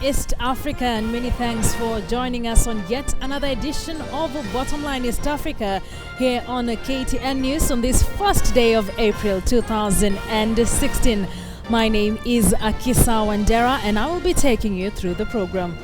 East Africa, and many thanks for joining us on yet another edition of Bottomline East Africa here on KTN News on this first day of April 2016. My name is Akisa Wandera and I will be taking you through the program.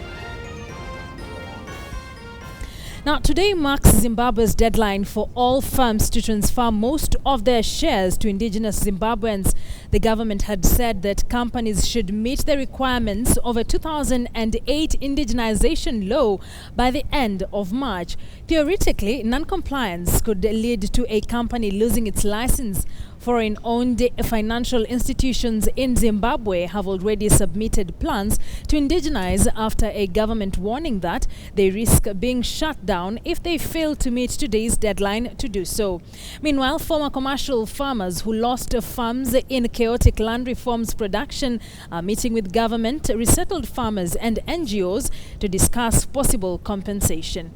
Now, today marks Zimbabwe's deadline for all firms to transfer most of their shares to indigenous Zimbabweans. The government had said that companies should meet the requirements of a 2008 indigenization law by the end of March. Theoretically, non-compliance could lead to a company losing its license. Foreign-owned financial institutions in Zimbabwe have already submitted plans to indigenize after a government warning that they risk being shut down if they fail to meet today's deadline to do so. Meanwhile, former commercial farmers who lost farms in chaotic land reforms production are meeting with government, resettled farmers and NGOs to discuss possible compensation.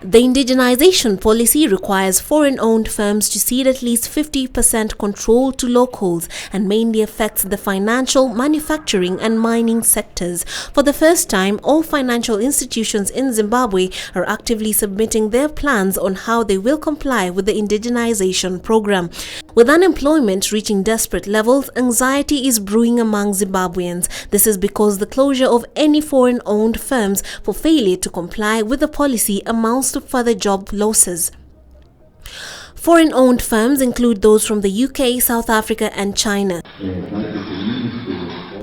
The indigenization policy requires foreign-owned firms to cede at least 50% control to locals and mainly affects the financial, manufacturing and mining sectors. For the first time, all financial institutions in Zimbabwe are actively submitting their plans on how they will comply with the indigenization program. With unemployment reaching desperate levels, anxiety is brewing among Zimbabweans. This is because the closure of any foreign-owned firms for failure to comply with the policy amounts to further job losses. Foreign-owned firms include those from the UK, South Africa and China.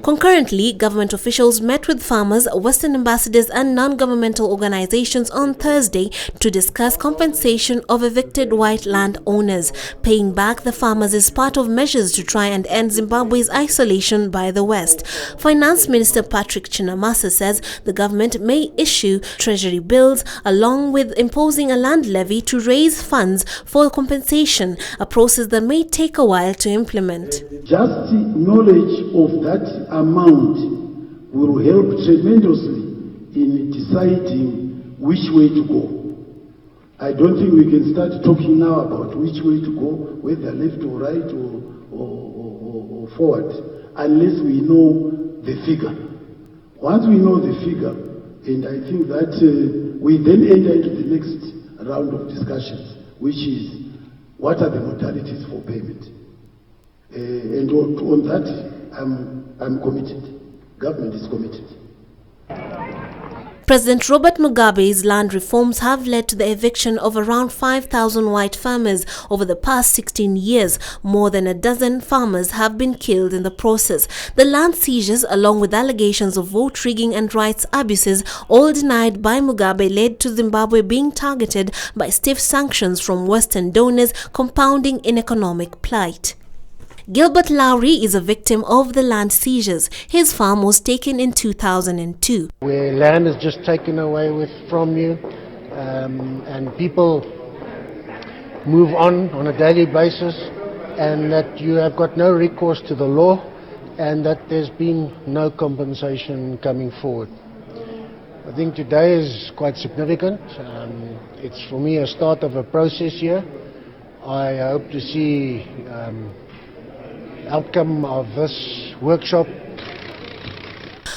Concurrently, government officials met with farmers, Western ambassadors and non-governmental organizations on Thursday to discuss compensation of evicted white land owners. Paying back the farmers is part of measures to try and end Zimbabwe's isolation by the West. Finance Minister Patrick Chinamasa says the government may issue treasury bills along with imposing a land levy to raise funds for compensation, a process that may take a while to implement. Just knowledge of that amount will help tremendously in deciding which way to go. I don't think we can start talking now about which way to go, whether left or right or forward, unless we know the figure. Once we know the figure, and I think that we then enter into the next round of discussions, which is what are the modalities for payment. And on that, I'm committed. Government is committed. President Robert Mugabe's land reforms have led to the eviction of around 5,000 white farmers over the past 16 years. More than a dozen farmers have been killed in the process. The land seizures, along with allegations of vote rigging and rights abuses, all denied by Mugabe, led to Zimbabwe being targeted by stiff sanctions from Western donors, compounding in economic plight. Gilbert Lowry is a victim of the land seizures. His farm was taken in 2002. Where land is just taken away from you and people move on a daily basis, and that you have got no recourse to the law and that there's been no compensation coming forward. I think today is quite significant. It's for me a start of a process here. I hope to see outcome of this workshop.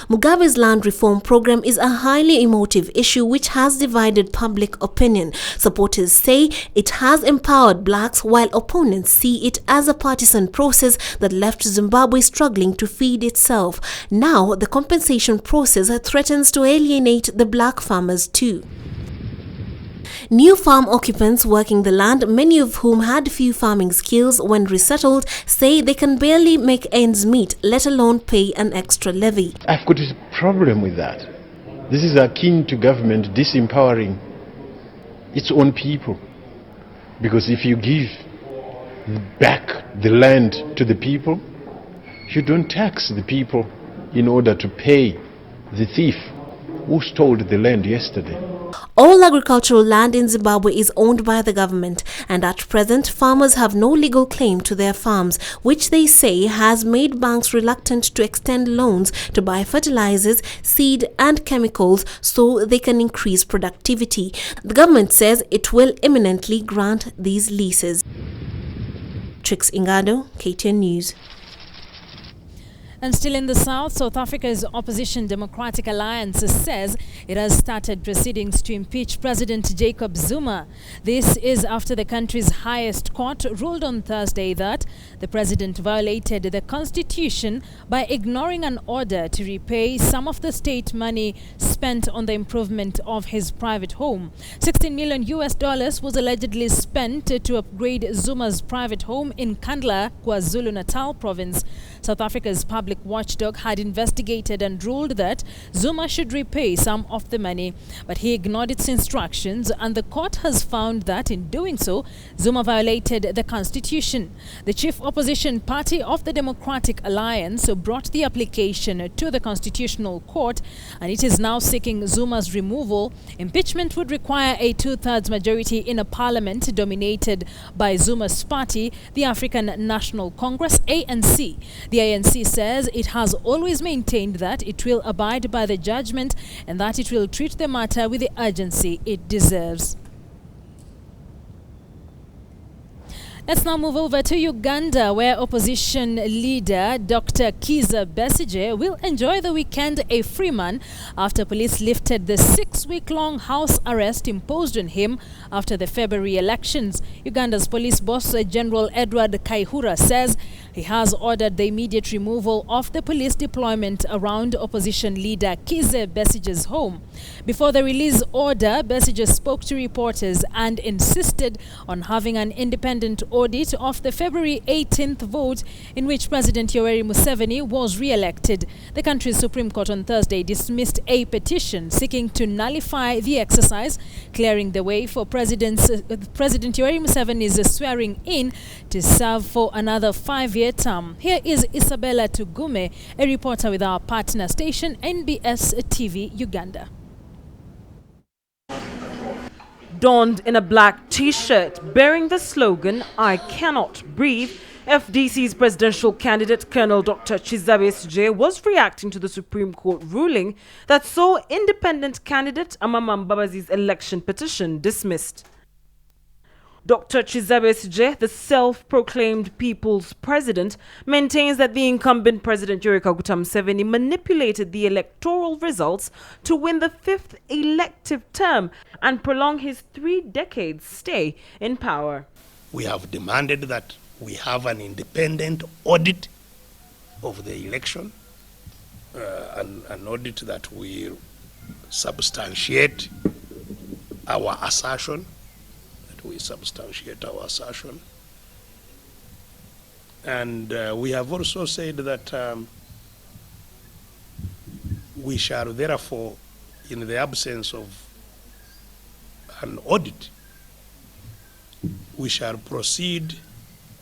Mugabe's land reform program is a highly emotive issue which has divided public opinion. Supporters say it has empowered blacks, while opponents see it as a partisan process that left Zimbabwe struggling to feed itself. Now, the compensation process threatens to alienate the black farmers too. New farm occupants working the land, many of whom had few farming skills when resettled, say they can barely make ends meet, let alone pay an extra levy. I've got a problem with that. This is akin to government disempowering its own people. Because if you give back the land to the people, you don't tax the people in order to pay the thief who stole the land yesterday. All agricultural land in Zimbabwe is owned by the government, and at present farmers have no legal claim to their farms, which they say has made banks reluctant to extend loans to buy fertilizers, seed and chemicals so they can increase productivity. The government says it will imminently grant these leases. Trix Ingado, KTN News. And still in the south, South Africa's opposition Democratic Alliance says it has started proceedings to impeach President Jacob Zuma. This is after the country's highest court ruled on Thursday that the president violated the constitution by ignoring an order to repay some of the state money spent on the improvement of his private home. $16 million was allegedly spent to upgrade Zuma's private home in Kandla, KwaZulu-Natal province. South Africa's public watchdog had investigated and ruled that Zuma should repay some of the money, but he ignored its instructions, and the court has found that in doing so, Zuma violated the constitution. The chief opposition party of the Democratic Alliance brought the application to the Constitutional Court, and it is now seeking Zuma's removal. Impeachment would require a two-thirds majority in a parliament dominated by Zuma's party, the African National Congress, ANC. The ANC says it has always maintained that it will abide by the judgment and that it will treat the matter with the urgency it deserves. Let's now move over to Uganda, where opposition leader Dr. Kizza Besigye will enjoy the weekend a free man after police lifted the 6-week-long house arrest imposed on him after the February elections. Uganda's police boss, General Edward Kaihura, says he has ordered the immediate removal of the police deployment around opposition leader Kizza Besigye's home. Before the release order, Besigye spoke to reporters and insisted on having an independent audit of the February 18th vote in which President Yoweri Museveni was re-elected. The country's Supreme Court on Thursday dismissed a petition seeking to nullify the exercise, clearing the way for President Yoweri Museveni's swearing in to serve for another 5-year term. Here is Isabella Tugume, a reporter with our partner station NBS TV Uganda. Donned in a black t-shirt bearing the slogan, "I cannot breathe," FDC's presidential candidate Colonel Dr. Kizza Besigye was reacting to the Supreme Court ruling that saw independent candidate Amama Mbabazi's election petition dismissed. Dr. Kizza Besigye, the self-proclaimed people's president, maintains that the incumbent President Yoweri Museveni manipulated the electoral results to win the 5th elective term and prolong his 3-decade stay in power. We have demanded that we have an independent audit of the election, an audit that will substantiate our assertion. And we have also said that we shall therefore, in the absence of an audit, we shall proceed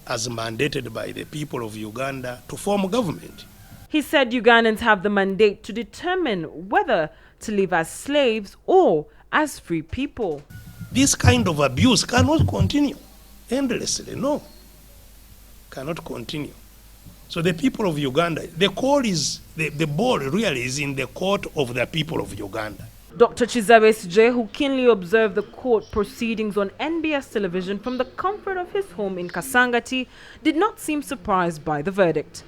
as mandated by the people of Uganda to form government. He said Ugandans have the mandate to determine whether to live as slaves or as free people. This kind of abuse cannot continue endlessly, no. Cannot continue. So the people of Uganda, the call is, the ball really is in the court of the people of Uganda. Dr. Kizza Besigye, who keenly observed the court proceedings on NBS television from the comfort of his home in Kasangati, did not seem surprised by the verdict.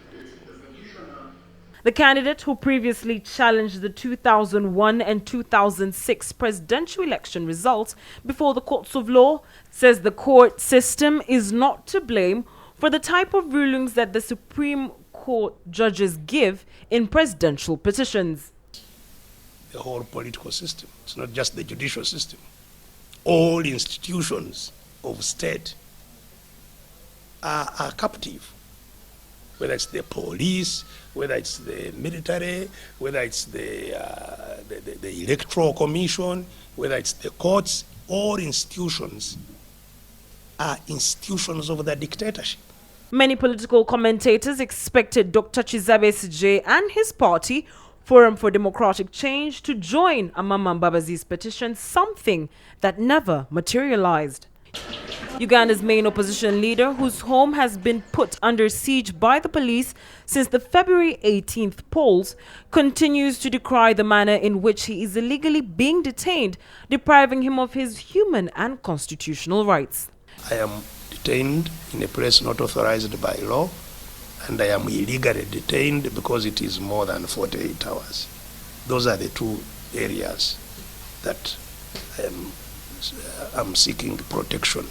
The candidate, who previously challenged the 2001 and 2006 presidential election results before the courts of law, says the court system is not to blame for the type of rulings that the Supreme Court judges give in presidential petitions. The whole political system, it's not just the judicial system. All institutions of state are captive. Whether it's the police, whether it's the military, whether it's the electoral commission, whether it's the courts, all institutions are institutions of the dictatorship. Many political commentators expected Dr. Kizza Besigye and his party, Forum for Democratic Change, to join Amama Mbabazi's petition, something that never materialized. Uganda's main opposition leader, whose home has been put under siege by the police since the February 18th polls, continues to decry the manner in which he is illegally being detained, depriving him of his human and constitutional rights. I am detained in a place not authorized by law and I am illegally detained because it is more than 48 hours. Those are the two areas that I'm seeking protection.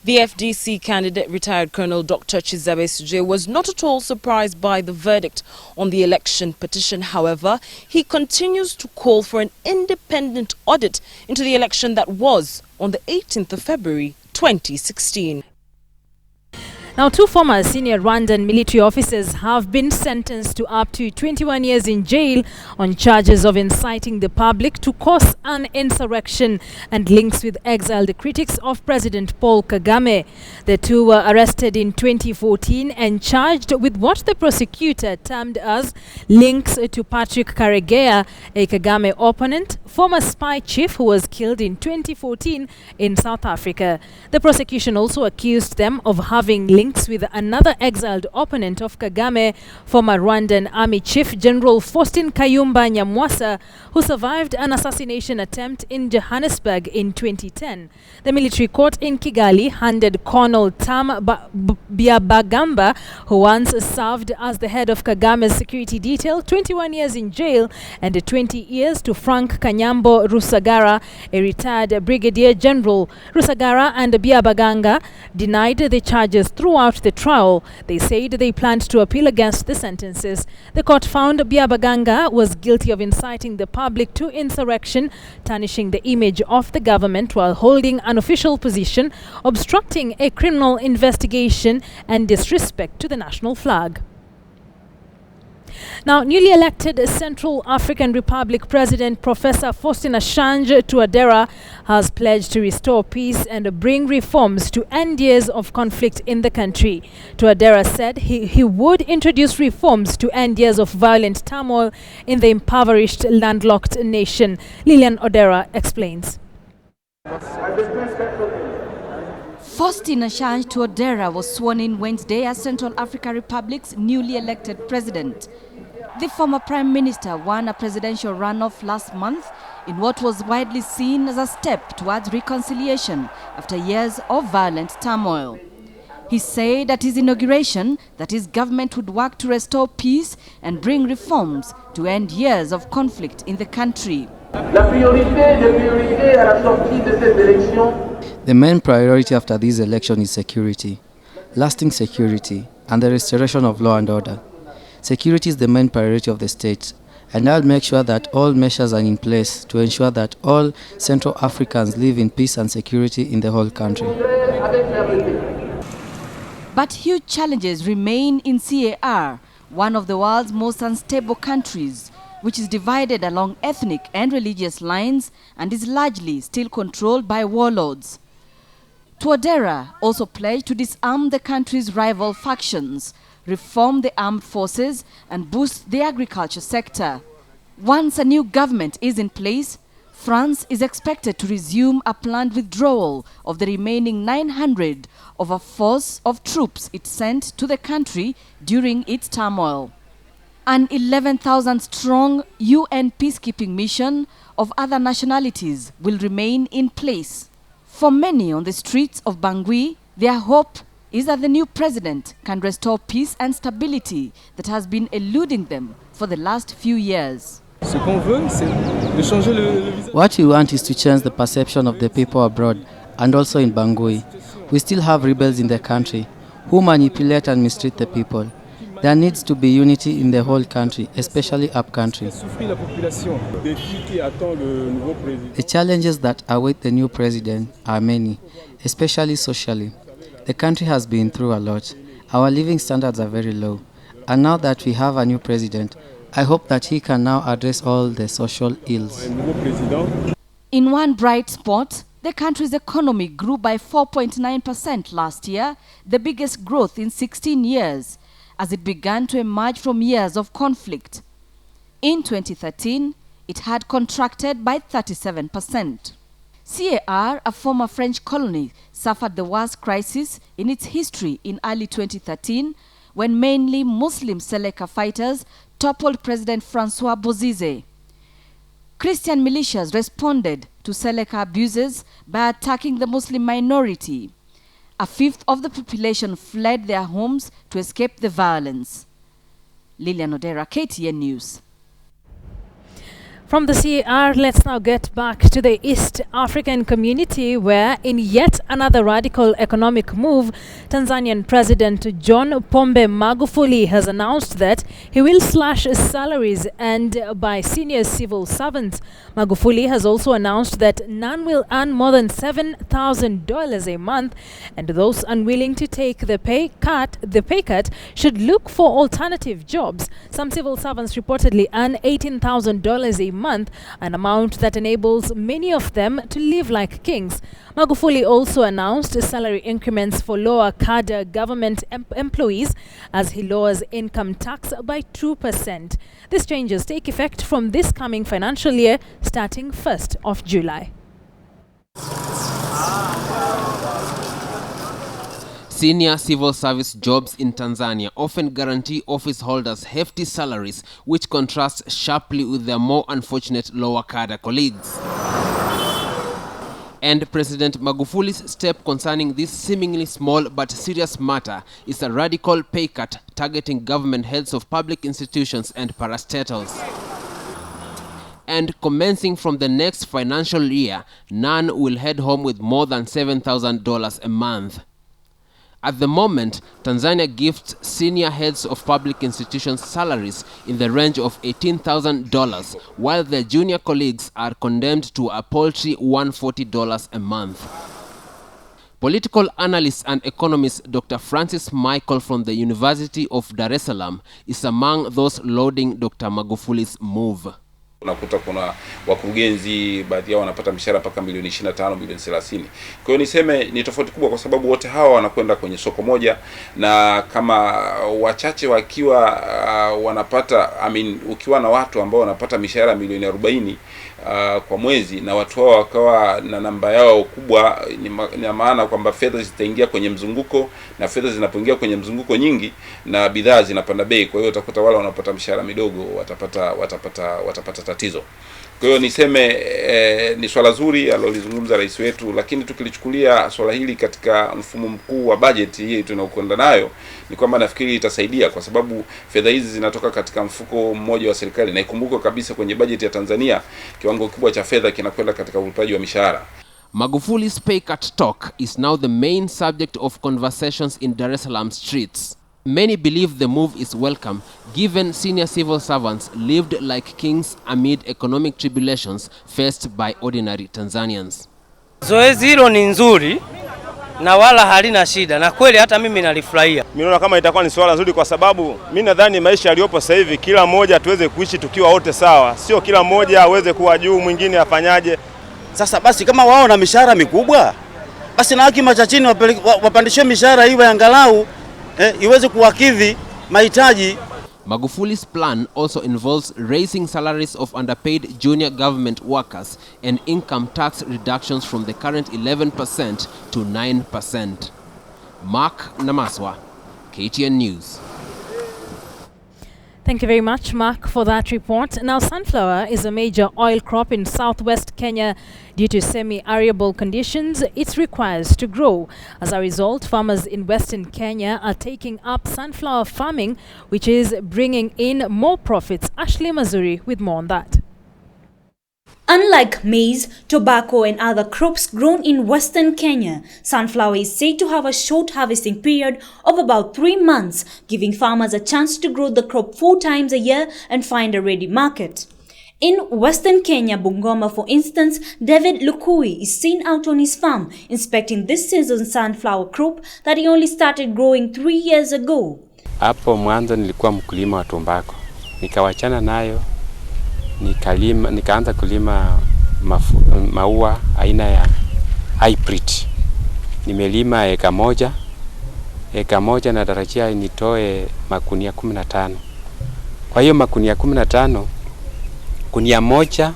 The FDC candidate, retired Colonel Dr. Chizabe was not at all surprised by the verdict on the election petition. However, he continues to call for an independent audit into the election that was on the 18th of February 2016. Now, two former senior Rwandan military officers have been sentenced to up to 21 years in jail on charges of inciting the public to cause an insurrection and links with exiled critics of President Paul Kagame. The two were arrested in 2014 and charged with what the prosecutor termed as links to Patrick Karegeya, a Kagame opponent, former spy chief who was killed in 2014 in South Africa. The prosecution also accused them of having links with another exiled opponent of Kagame, former Rwandan Army Chief General Faustin Kayumba Nyamwasa, who survived an assassination attempt in Johannesburg in 2010. The military court in Kigali handed Colonel Tam Byabagamba, who once served as the head of Kagame's security detail, 21 years in jail and 20 years to Frank Kanyambo Rusagara, a retired brigadier general. Rusagara and Byabagamba denied the charges throughout the trial. They said they planned to appeal against the sentences. The court found Byabagamba was guilty of inciting the public to insurrection, tarnishing the image of the government while holding an official position, obstructing a criminal investigation, and disrespect to the national flag. Now, newly elected Central African Republic President Professor Faustin Archange Touadera has pledged to restore peace and bring reforms to end years of conflict in the country. Touadera said he would introduce reforms to end years of violent turmoil in the impoverished landlocked nation. Lilian Odera explains. Faustin Archange Touadera was sworn in Wednesday as Central African Republic's newly elected president. The former prime minister won a presidential runoff last month in what was widely seen as a step towards reconciliation after years of violent turmoil. He said at his inauguration that his government would work to restore peace and bring reforms to end years of conflict in the country. The main priority after this election is security, lasting security, and the restoration of law and order. Security is the main priority of the state, and I'll make sure that all measures are in place to ensure that all Central Africans live in peace and security in the whole country. But huge challenges remain in CAR, one of the world's most unstable countries, which is divided along ethnic and religious lines and is largely still controlled by warlords. Touadera also pledged to disarm the country's rival factions, reform the armed forces, and boost the agriculture sector. Once a new government is in place, France is expected to resume a planned withdrawal of the remaining 900 of a force of troops it sent to the country during its turmoil. An 11,000-strong UN peacekeeping mission of other nationalities will remain in place. For many on the streets of Bangui, their hope is that the new president can restore peace and stability that has been eluding them for the last few years. What we want is to change the perception of the people abroad and also in Bangui. We still have rebels in the country who manipulate and mistreat the people. There needs to be unity in the whole country, especially up-country. The challenges that await the new president are many, especially socially. The country has been through a lot. Our living standards are very low. And now that we have a new president, I hope that he can now address all the social ills. In one bright spot, the country's economy grew by 4.9% last year, the biggest growth in 16 years, as it began to emerge from years of conflict. In 2013, it had contracted by 37%. CAR, a former French colony, suffered the worst crisis in its history in early 2013 when mainly Muslim Seleka fighters toppled President Francois Bozize. Christian militias responded to Seleka abuses by attacking the Muslim minority. a fifth of the population fled their homes to escape the violence. Lilian Odera, KTN News. From the CAR, let's now get back to the East African community where, in yet another radical economic move, Tanzanian President John Pombe Magufuli has announced that he will slash salaries and by senior civil servants. Magufuli has also announced that none will earn more than $7,000 a month, and those unwilling to take the pay cut should look for alternative jobs. Some civil servants reportedly earn $18,000 a month, an amount that enables many of them to live like kings. Magufuli also announced salary increments for lower cadre government employees as he lowers income tax by 2%. These changes take effect from this coming financial year, starting 1st of July. Senior civil service jobs in Tanzania often guarantee office holders hefty salaries, which contrasts sharply with their more unfortunate lower cadre colleagues. And President Magufuli's step concerning this seemingly small but serious matter is a radical pay cut targeting government heads of public institutions and parastatals. And commencing from the next financial year, none will head home with more than $7,000 a month. At the moment, Tanzania gifts senior heads of public institutions salaries in the range of $18,000, while their junior colleagues are condemned to a paltry $140 a month. Political analyst and economist Dr. Francis Michael from the University of Dar es Salaam is among those lauding Dr. Magufuli's move. Unakuta kuna wakurugenzi baadhi yao wanapata mishahara mpaka milioni 25, milioni 30. Kwa hiyo niseme ni tofauti kubwa kwa sababu wote hawa wanakwenda kwenye soko moja, na kama wachache wakiwa wanapata ukiwa na watu ambao wanapata mishahara milioni 40 kwa mwezi na watu hao wakawa na namba yao kubwa, ni maana kwamba fedha zitaingia kwenye mzunguko, na fedha zinapoingia kwenye mzunguko nyingi na bidhaa zinapanda bei. Kwa hiyo utakuta wale wanapata mishahara midogo watapata tatizo. Kwa hiyo niseme ni swala zuri alilozungumza rais wetu, lakini tukilichukulia swala hili katika mfumo mkuu wa bajeti hii tunaokwenda nayo, ni kwamba nafikiri itasaidia kwa sababu fedha hizi zinatoka katika mfuko mmoja wa serikali, na ikumbuke kabisa kwenye bajeti ya Tanzania kiwango kikubwa cha fedha kinakwenda katika ulipaji wa mishahara. Magufuli's pay cut talk is now the main subject of conversations in Dar es Salaam streets. Many believe the move is welcome, given senior civil servants lived like kings amid economic tribulations faced by ordinary Tanzanians. Zoezi hilo ni nzuri na wala halina shida, na kweli hata mimi nalifurahia. Mimi naona kama itakuwa ni swala nzuri kwa sababu mimi nadhani maisha yaliyopo sasa hivi kila mmoja tuweze kuishi tukiwa wote sawa, sio kila mmoja aweze kuwa juu mwingine afanyaje. Sasa basi kama wao na mishahara mikubwa, basi na haki machachini wapandishwe mishahara iwe angalau iweze kuwakidhi mahitaji. Magufuli's plan also involves raising salaries of underpaid junior government workers and income tax reductions from the current 11% to 9%. Mark Namaswa, KTN News. Thank you very much, Mark, for that report. Now, sunflower is a major oil crop in southwest Kenya. Due to semi-arable conditions, it requires to grow. As a result, farmers in western Kenya are taking up sunflower farming, which is bringing in more profits. Ashley Mazuri with more on that. Unlike maize, tobacco and other crops grown in western Kenya, sunflower is said to have a short harvesting period of about 3 months, giving farmers a chance to grow the crop 4 times a year and find a ready market. In western Kenya, Bungoma, for instance, David Lukui is seen out on his farm inspecting this season's sunflower crop that he only started growing 3 years ago. Hapo mwanzo nilikuwa mkulima wa tobacco. Nikawachana nayo. Nikaanza kulima maua aina ya hybrid. Nimelima eka moja na tarajia nitoe makunia 15. Kwa hiyo makunia 15, kunia moja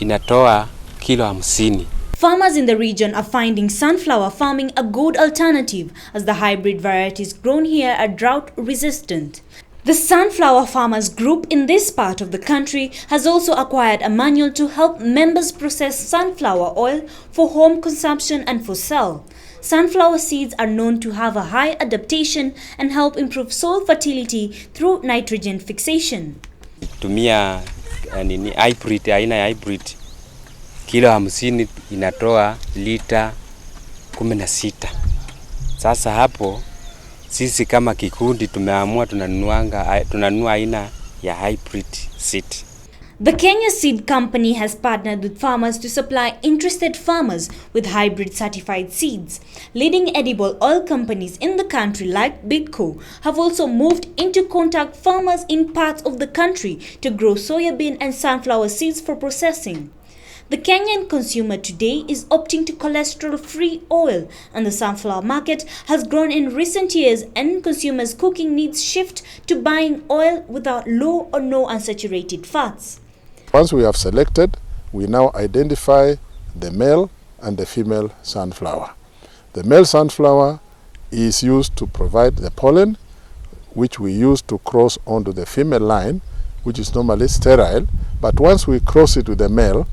inatoa kilo 50. Farmers in the region are finding sunflower farming a good alternative as the hybrid varieties grown here are drought resistant. The Sunflower Farmers Group in this part of the country has also acquired a manual to help members process sunflower oil for home consumption and for sale. Sunflower seeds are known to have a high adaptation and help improve soil fertility through nitrogen fixation. Tumia hybrid, aina ya hybrid kilo 50 inatoa lita 16. Sasa hapo sisi kama kikundi tumeamua tunanunua aina ya hybrid seed. The Kenya Seed Company has partnered with farmers to supply interested farmers with hybrid certified seeds. Leading edible oil companies in the country like Boko have also moved in to contact farmers in parts of the country to grow soybean and sunflower seeds for processing. The Kenyan consumer today is opting to cholesterol-free oil, and the sunflower market has grown in recent years, and consumers' cooking needs shift to buying oil without low or no unsaturated fats. Once we have selected, we now identify the male and the female sunflower. The male sunflower is used to provide the pollen, which we use to cross onto the female line, which is normally sterile. But once we cross it with the male,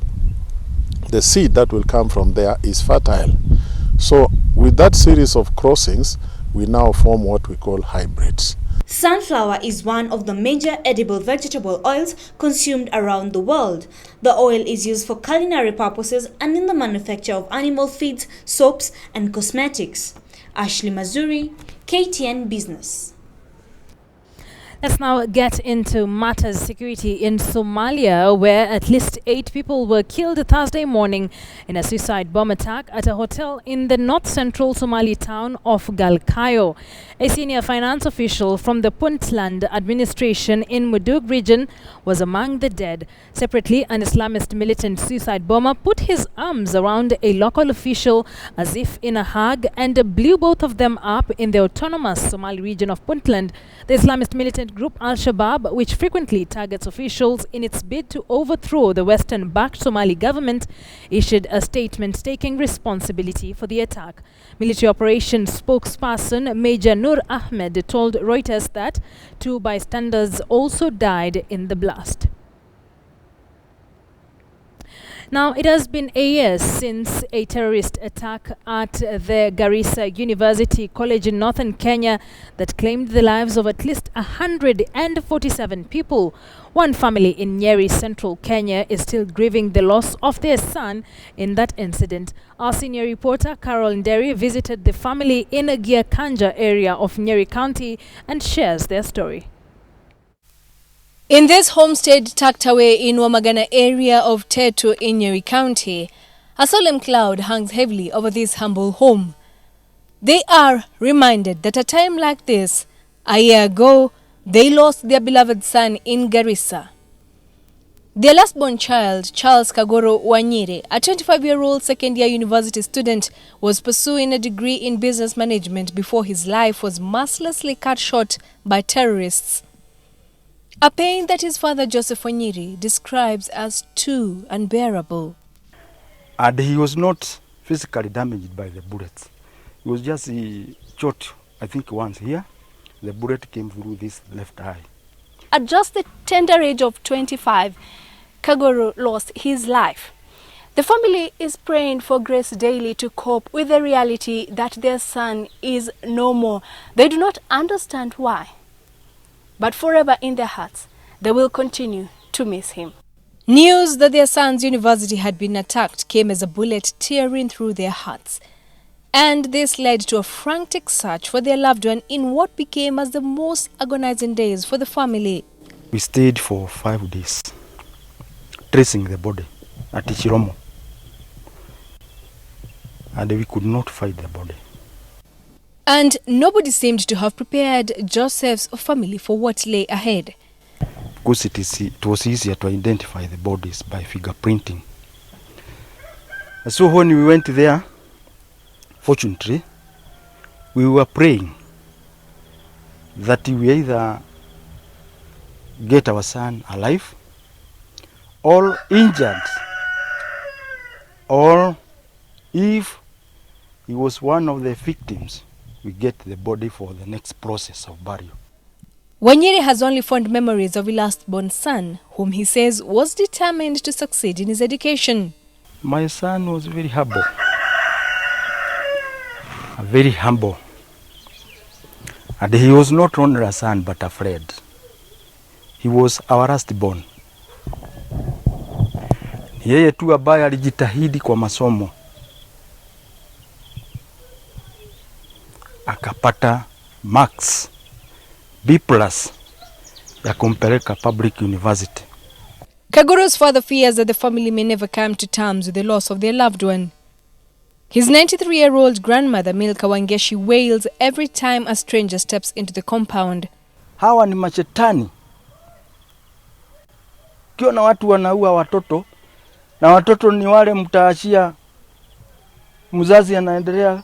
the seed that will come from there is fertile. So with that series of crossings, we now form what we call hybrids. Sunflower is one of the major edible vegetable oils consumed around the world. The oil is used for culinary purposes and in the manufacture of animal feeds, soaps, and cosmetics. Ashley Mazuri, KTN Business. Let's now get into matters security in Somalia, where at least 8 people were killed Thursday morning in a suicide bomb attack at a hotel in the north-central Somali town of Galkayo. A senior finance official from the Puntland administration in Mudug region was among the dead. Separately, an Islamist militant suicide bomber put his arms around a local official as if in a hug and blew both of them up in the autonomous Somali region of Puntland. The Islamist militant group Al-Shabaab, which frequently targets officials in its bid to overthrow the Western-backed Somali government, issued a statement taking responsibility for the attack. Military operations spokesperson Major Nur Ahmed told Reuters that 2 bystanders also died in the blast. Now, it has been a year since a terrorist attack at the Garissa University College in northern Kenya that claimed the lives of at least 147 people. One family in Nyeri, central Kenya, is still grieving the loss of their son in that incident. Our senior reporter, Carol Nderi, visited the family in a Giakanja area of Nyeri County and shares their story. In this homestead tucked away in Wamagana area of Tetu in Nyeri County, a solemn cloud hangs heavily over this humble home. They are reminded that a time like this, a year ago, they lost their beloved son in Garissa. Their last-born child, Charles Kagoro Wanyire, a 25-year-old second-year university student, was pursuing a degree in business management before his life was mercilessly cut short by terrorists. A pain that his father, Joseph Wanyiri, describes as too unbearable. And he was not physically damaged by the bullets. He was just shot, I think, once here. The bullet came through this left eye. At just the tender age of 25, Kagoro lost his life. The family is praying for grace daily to cope with the reality that their son is no more. They do not understand why. But forever in their hearts, they will continue to miss him. News that their son's university had been attacked came as a bullet tearing through their hearts. And this led to a frantic search for their loved one in what became as the most agonizing days for the family. We stayed for 5 days, tracing the body at Ichiromo. And we could not find the body. And nobody seemed to have prepared Joseph's family for what lay ahead. Because it was easier to identify the bodies by fingerprinting. So when we went there, fortunately, we were praying that we either get our son alive or injured, or if he was one of the victims, we get the body for the next process of burial. Wanyiri has only fond memories of his last-born son, whom he says was determined to succeed in his education. My son was very humble. very humble. And he was not only a son but a friend. He was our last born. Yeye tu ambaye alijitahidi kwa masomo. Akapata marks B+ ya kumpeleka public university. Kaguro's father fears that the family may never come to terms with the loss of their loved one. His 93-year-old grandmother Milka Wangeshi wails every time a stranger steps into the compound. Hawa ni machetani. Kiona watu wanaua watoto, na watoto ni wale mtaachia mzazi anaendelea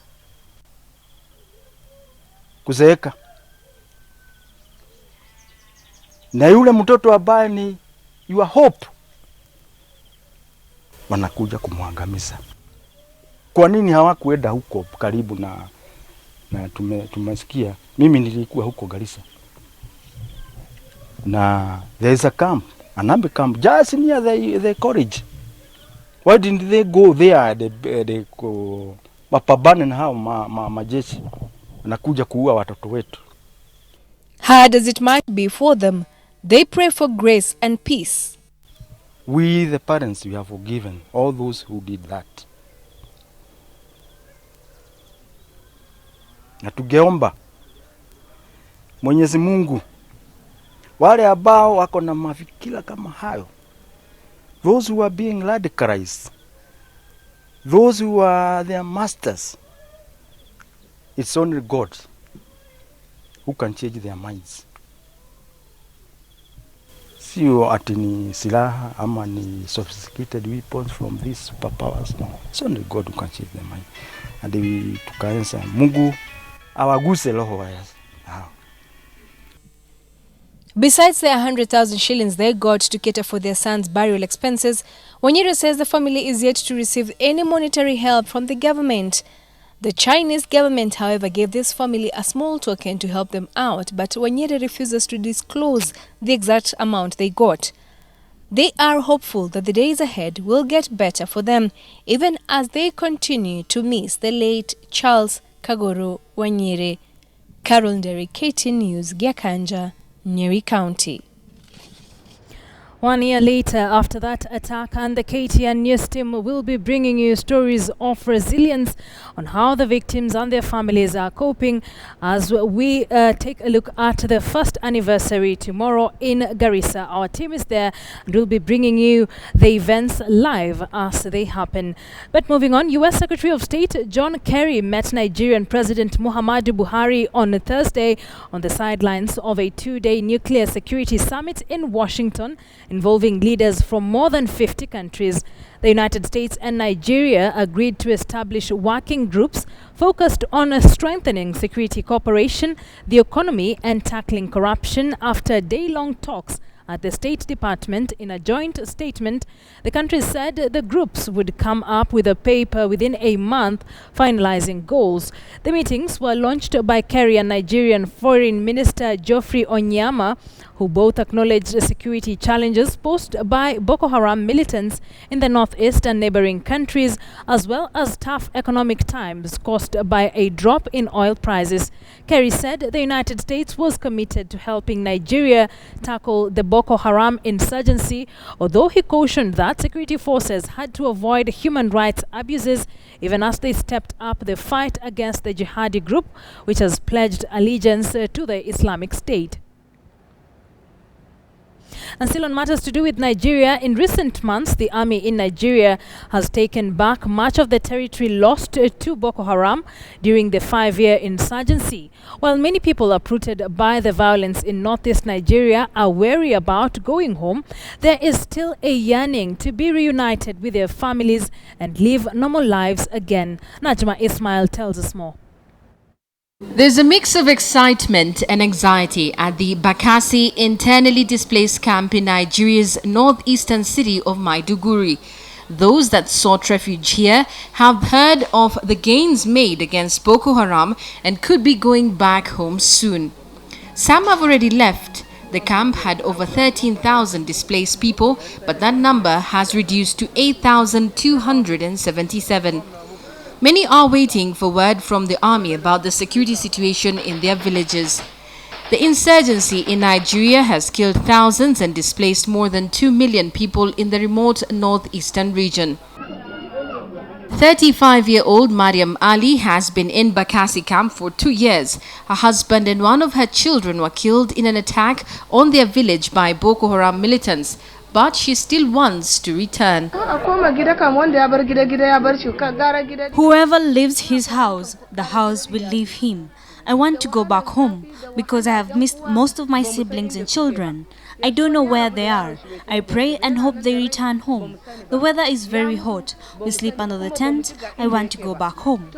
kuzeeka. Na yule mtoto ambaye ni your hope, wanakuja kumwangamiza. Kwa nini hawakuenda huko karibu na tumesikia? Mimi nilikuwa huko Garissa. Na there is a camp, an army camp just near the college. Why didn't they go there? They mapambane na hao majeshi wanakuja kuua watoto wetu. Hard as it might be for them, they pray for grace and peace. We the parents, we have forgiven all those who did that. Na tugeomba Mwenyezi Mungu wale ambao wako na mafikira kama hayo, those who are being radicalized, those who are their masters, it's only God who can change their minds. Sio ati ni silaha ama ni sophisticated weapons from these superpowers. No, it's only God who can change their mind. And tukaanza Mungu awaguse roho yao. Besides the 100,000 shillings they got to cater for their son's burial expenses, Wanyere says the family is yet to receive any monetary help from the government. The Chinese government, however, gave this family a small token to help them out, but Wanyere refuses to disclose the exact amount they got. They are hopeful that the days ahead will get better for them, even as they continue to miss the late Charles Kagoro Wanyere. Carol Nderi, KT News, Gyakanja, Nyeri County. 1 year later, after that attack, and the KTN News team will be bringing you stories of resilience on how the victims and their families are coping as we take a look at the first anniversary tomorrow in Garissa. Our team is there and will be bringing you the events live as they happen. But moving on, U.S. Secretary of State John Kerry met Nigerian President Muhammadu Buhari on Thursday on the sidelines of a 2-day nuclear security summit in Washington, involving leaders from more than 50 countries. The United States and Nigeria agreed to establish working groups focused on strengthening security cooperation, the economy, and tackling corruption after day-long talks at the State Department. In a joint statement, the countries said the groups would come up with a paper within a month finalizing goals. The meetings were launched by Kerry and Nigerian Foreign Minister Geoffrey Onyema, who both acknowledged the security challenges posed by Boko Haram militants in the northeast and neighboring countries, as well as tough economic times caused by a drop in oil prices. Kerry said the United States was committed to helping Nigeria tackle the Boko Haram insurgency, although he cautioned that security forces had to avoid human rights abuses even as they stepped up the fight against the jihadi group, which has pledged allegiance to the Islamic State. And still on matters to do with Nigeria, in recent months, the army in Nigeria has taken back much of the territory lost to Boko Haram during the 5-year insurgency. While many people uprooted by the violence in northeast Nigeria are wary about going home, there is still a yearning to be reunited with their families and live normal lives again. Najma Ismail tells us more. There's a mix of excitement and anxiety at the Bakassi internally displaced camp in Nigeria's northeastern city of Maiduguri. Those that sought refuge here have heard of the gains made against Boko Haram and could be going back home soon. Some have already left. The camp had over 13,000 displaced people, but that number has reduced to 8,277. Many are waiting for word from the army about the security situation in their villages. The insurgency in Nigeria has killed thousands and displaced more than 2 million people in the remote northeastern region. 35-year-old Mariam Ali has been in Bakassi camp for 2 years. Her husband and one of her children were killed in an attack on their village by Boko Haram militants, but she still wants to return. Whoever leaves his house, the house will leave him. I want to go back home because I have missed most of my siblings and children. I don't know where they are. I pray and hope they return home. The weather is very hot. We sleep under the tent. I want to go back home.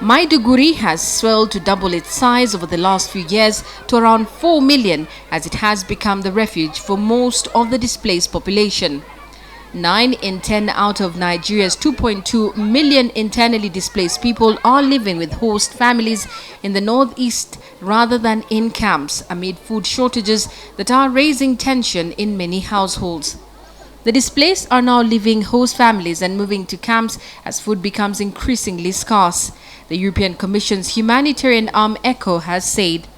Maiduguri has swelled to double its size over the last few years to around 4 million as it has become the refuge for most of the displaced population. 9 in 10 out of Nigeria's 2.2 million internally displaced people are living with host families in the northeast rather than in camps amid food shortages that are raising tension in many households. The displaced are now leaving host families and moving to camps as food becomes increasingly scarce. The European Commission's humanitarian arm ECHO has said.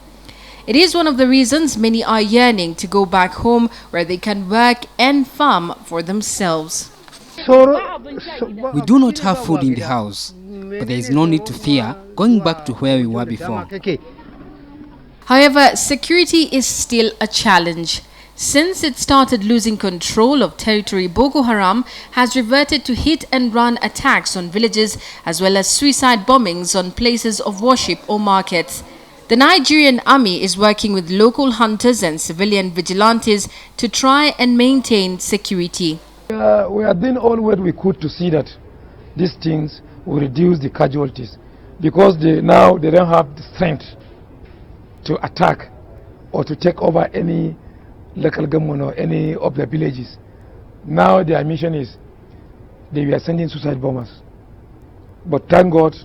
It is one of the reasons many are yearning to go back home where they can work and farm for themselves. We do not have food in the house, but there is no need to fear going back to where we were before. However, security is still a challenge. Since it started losing control of territory, Boko Haram has reverted to hit-and-run attacks on villages as well as suicide bombings on places of worship or markets. The Nigerian army is working with local hunters and civilian vigilantes to try and maintain security. We are doing all what we could to see that these things will reduce the casualties because now they don't have the strength to attack or to take over any local government or any of the villages. Now their mission is they were sending suicide bombers. But thank God,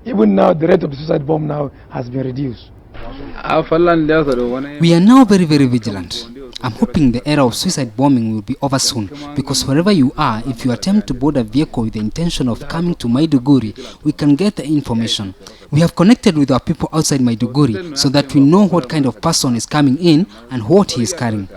even now the rate of the suicide bomb now has been reduced. We are now very, very vigilant. I'm hoping the era of suicide bombing will be over soon, because wherever you are, if you attempt to board a vehicle with the intention of coming to Maiduguri, we can get the information. We have connected with our people outside Maiduguri so that we know what kind of person is coming in and what he is carrying.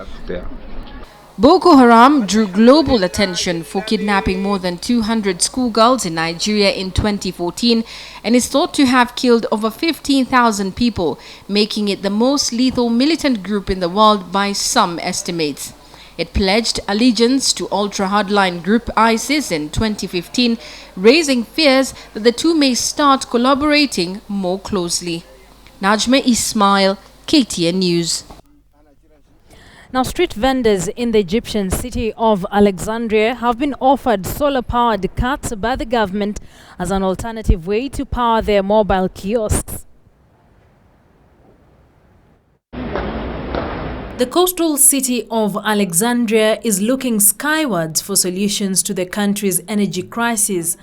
Boko Haram drew global attention for kidnapping more than 200 schoolgirls in Nigeria in 2014 and is thought to have killed over 15,000 people, making it the most lethal militant group in the world by some estimates. It pledged allegiance to ultra-hardline group ISIS in 2015, raising fears that the two may start collaborating more closely. Najma Ismail, KTN News. Now, street vendors in the Egyptian city of Alexandria have been offered solar-powered carts by the government as an alternative way to power their mobile kiosks. The coastal city of Alexandria is looking skywards for solutions to the country's energy crisis.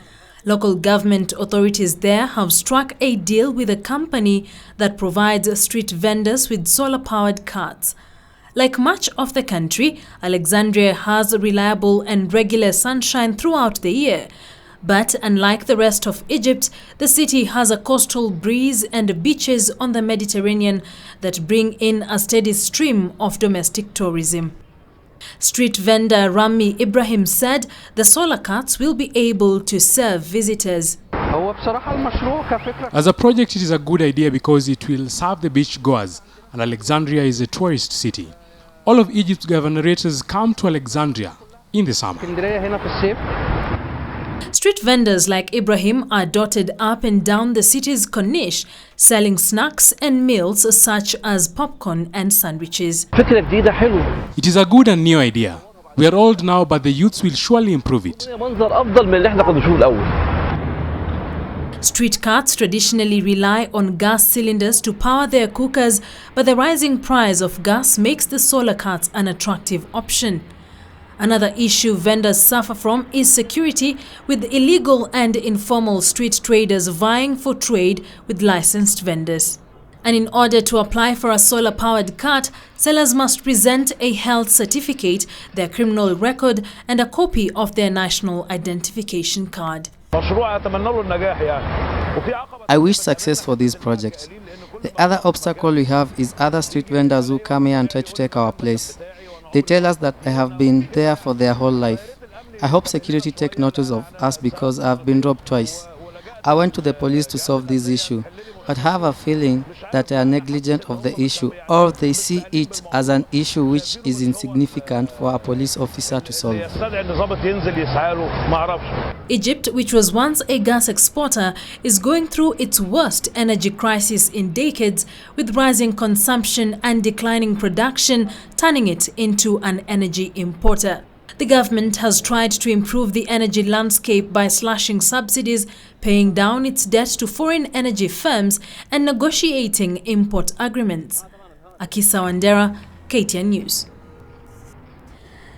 Local government authorities there have struck a deal with a company that provides street vendors with solar-powered carts. Like much of the country, Alexandria has reliable and regular sunshine throughout the year. But unlike the rest of Egypt, the city has a coastal breeze and beaches on the Mediterranean that bring in a steady stream of domestic tourism. Street vendor Rami Ibrahim said the solar carts will be able to serve visitors. As a project, it is a good idea because it will serve the beach goers, and Alexandria is a tourist city. All of Egypt's governorates come to Alexandria in the summer. Street vendors like Ibrahim are dotted up and down the city's corniche, selling snacks and meals such as popcorn and sandwiches. It is a good and new idea. We are old now, but the youths will surely improve it. Street carts traditionally rely on gas cylinders to power their cookers, but the rising price of gas makes the solar carts an attractive option. Another issue vendors suffer from is security, with illegal and informal street traders vying for trade with licensed vendors. And in order to apply for a solar-powered cart, sellers must present a health certificate, their criminal record, and a copy of their national identification card. I wish success for this project. The other obstacle we have is other street vendors who come here and try to take our place. They tell us that they have been there for their whole life. I hope security take notice of us because I have been robbed twice. I went to the police to solve this issue, but have a feeling that they are negligent of the issue, or they see it as an issue which is insignificant for a police officer to solve. Egypt, which was once a gas exporter, is going through its worst energy crisis in decades, with rising consumption and declining production, turning it into an energy importer. The government has tried to improve the energy landscape by slashing subsidies, paying down its debt to foreign energy firms, and negotiating import agreements. Akisa Wandera, KTN News.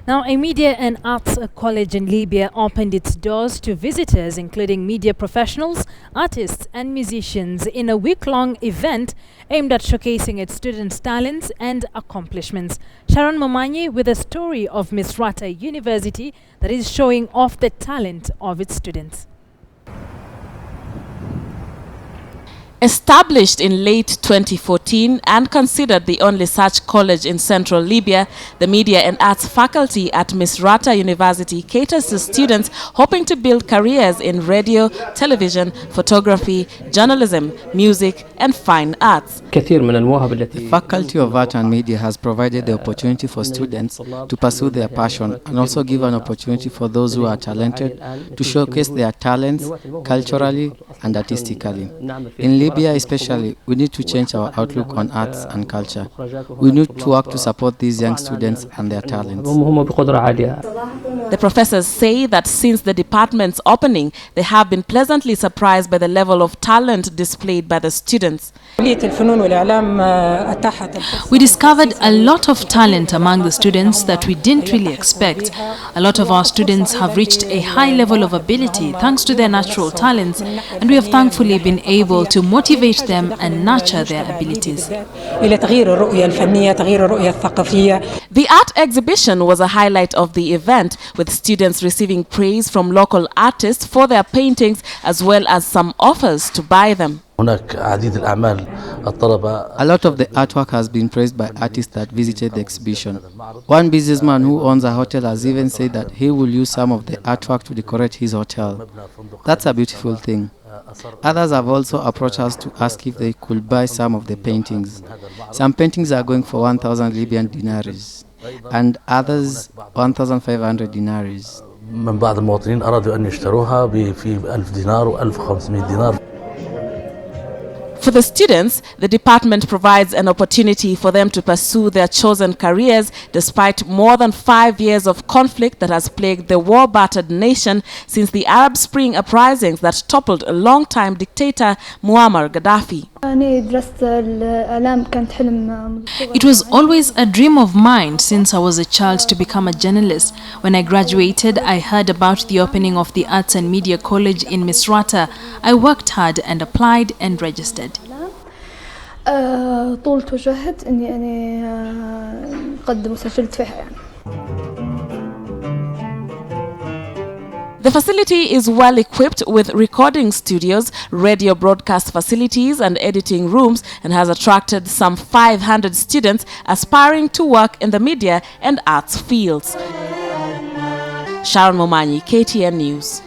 Now, a media and arts college in Libya opened its doors to visitors, including media professionals, artists and musicians, in a week-long event aimed at showcasing its students' talents and accomplishments. Sharon Momanyi with a story of Misrata University that is showing off the talent of its students. Established in late 2014 and considered the only such college in central Libya, the Media and Arts faculty at Misrata University caters to students hoping to build careers in radio, television, photography, journalism, music and fine arts. The Faculty of Art and Media has provided the opportunity for students to pursue their passion and also give an opportunity for those who are talented to showcase their talents culturally and artistically. In Libya especially, we need to change our outlook on arts and culture. We need to work to support these young students and their talents. The professors say that since the department's opening, they have been pleasantly surprised by the level of talent displayed by the students. We discovered a lot of talent among the students that we didn't really expect. A lot of our students have reached a high level of ability thanks to their natural talents, and we have thankfully been able to motivate them and nurture their abilities. The art exhibition was a highlight of the event, with students receiving praise from local artists for their paintings as well as some offers to buy them. A lot of the artwork has been praised by artists that visited the exhibition. One businessman who owns a hotel has even said that he will use some of the artwork to decorate his hotel. That's a beautiful thing. Others have also approached us to ask if they could buy some of the paintings. Some paintings are going for 1,000 Libyan dinaries and others 1,500 dinaries. For the students, the department provides an opportunity for them to pursue their chosen careers despite more than 5 years of conflict that has plagued the war-battered nation since the Arab Spring uprisings that toppled a long-time dictator Muammar Gaddafi. It was always a dream of mine since I was a child to become a journalist. When I graduated, I heard about the opening of the Arts and Media College in Misrata. I worked hard and applied and registered. طولت وجهد إني قدم وسجلت فيها يعني. The facility is well equipped with recording studios, radio broadcast facilities and editing rooms, and has attracted some 500 students aspiring to work in the media and arts fields. Sharon Momanyi, KTN News.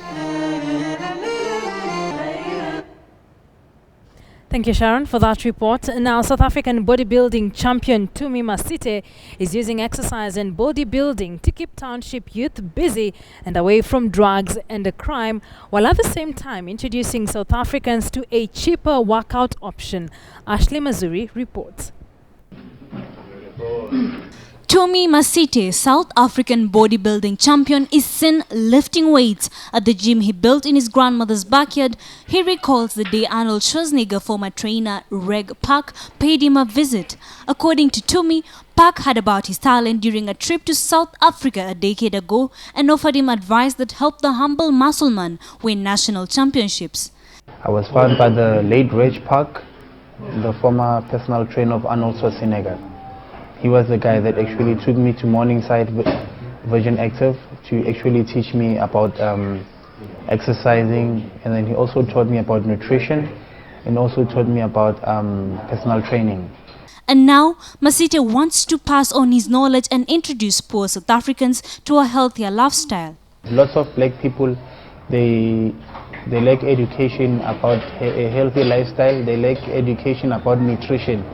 Thank you, Sharon, for that report. Now, South African bodybuilding champion Tumi Masite is using exercise and bodybuilding to keep township youth busy and away from drugs and crime, while at the same time introducing South Africans to a cheaper workout option. Ashley Mazuri reports. Tumi Masite, South African bodybuilding champion, is seen lifting weights at the gym he built in his grandmother's backyard. He recalls the day Arnold Schwarzenegger former trainer Reg Park paid him a visit. According to Tumi, Park heard about his talent during a trip to South Africa a decade ago and offered him advice that helped the humble muscleman win national championships. I was found by the late Reg Park the former personal trainer of Arnold Schwarzenegger. He was the guy that actually took me to Morningside Virgin Active to actually teach me about exercising, and then he also taught me about nutrition and also taught me about personal training. And now, Masite wants to pass on his knowledge and introduce poor South Africans to a healthier lifestyle. Lots of black people, they lack education about a healthy lifestyle, they lack education about nutrition.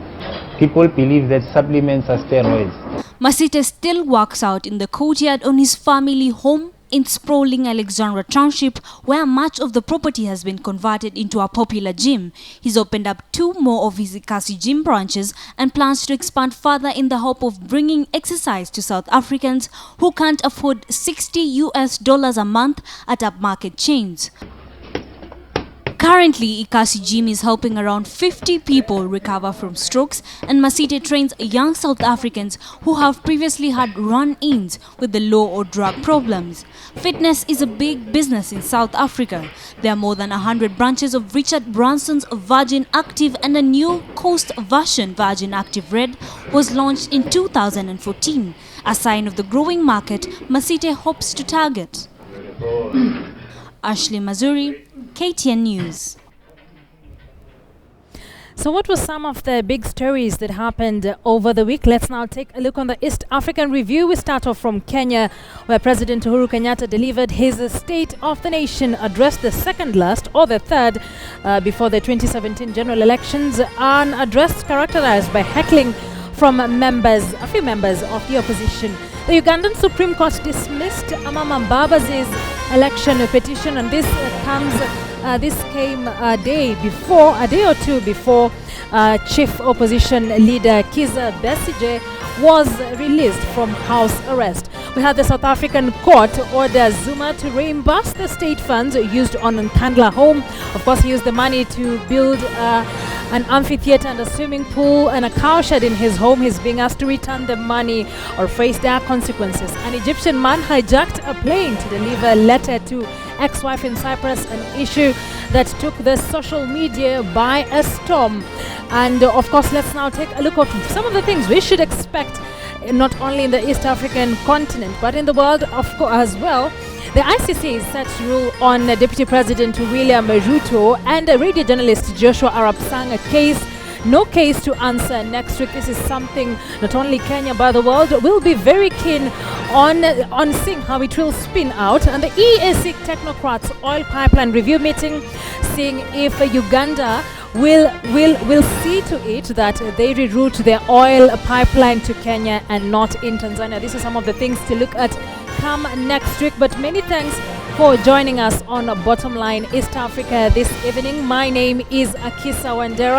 People believe that supplements are steroids. Masite still works out in the courtyard on his family home in sprawling Alexandra Township, where much of the property has been converted into a popular gym. He's opened up 2 more of his Ikasi gym branches and plans to expand further in the hope of bringing exercise to South Africans who can't afford $60 a month at upmarket chains. Currently, Ikasi Gym is helping around 50 people recover from strokes, and Masite trains young South Africans who have previously had run-ins with the law or drug problems. Fitness is a big business in South Africa. There are more than 100 branches of Richard Branson's Virgin Active, and a new Coast version, Virgin Active Red, was launched in 2014, a sign of the growing market Masite hopes to target. Ashley Mazuri, KTN News. So what were some of the big stories that happened over the week? Let's now take a look on the East African Review. We start off from Kenya, where President Uhuru Kenyatta delivered his State of the Nation address, the second last or the third before the 2017 general elections, an address characterized by heckling from a few members of the opposition. The Ugandan Supreme Court dismissed Amama Mbabazi's election petition, and this came a day or two before chief opposition leader Kizza Besigye was released from house arrest. We had the South African court order Zuma to reimburse the state funds used on Nkandla home. Of course, he used the money to build an amphitheater and a swimming pool and a cowshed in his home. He's being asked to return the money or face dire consequences. An Egyptian man hijacked a plane to deliver a letter to ex-wife in Cyprus, an issue that took the social media by a storm. And of course, let's now take a look at some of the things we should expect, not only in the East African continent, but in the world as well. The ICC is set to rule on Deputy President William Ruto and radio journalist Joshua Arap-Sang case. No case to answer next week. This is something not only Kenya but the world will be very keen on seeing how it will spin out. And the EAC Technocrats Oil Pipeline Review meeting, seeing if Uganda will see to it that they reroute their oil pipeline to Kenya and not in Tanzania. This is some of the things to look at come next week. But many thanks for joining us on Bottomline East Africa this evening. My name is Akisa Wandera.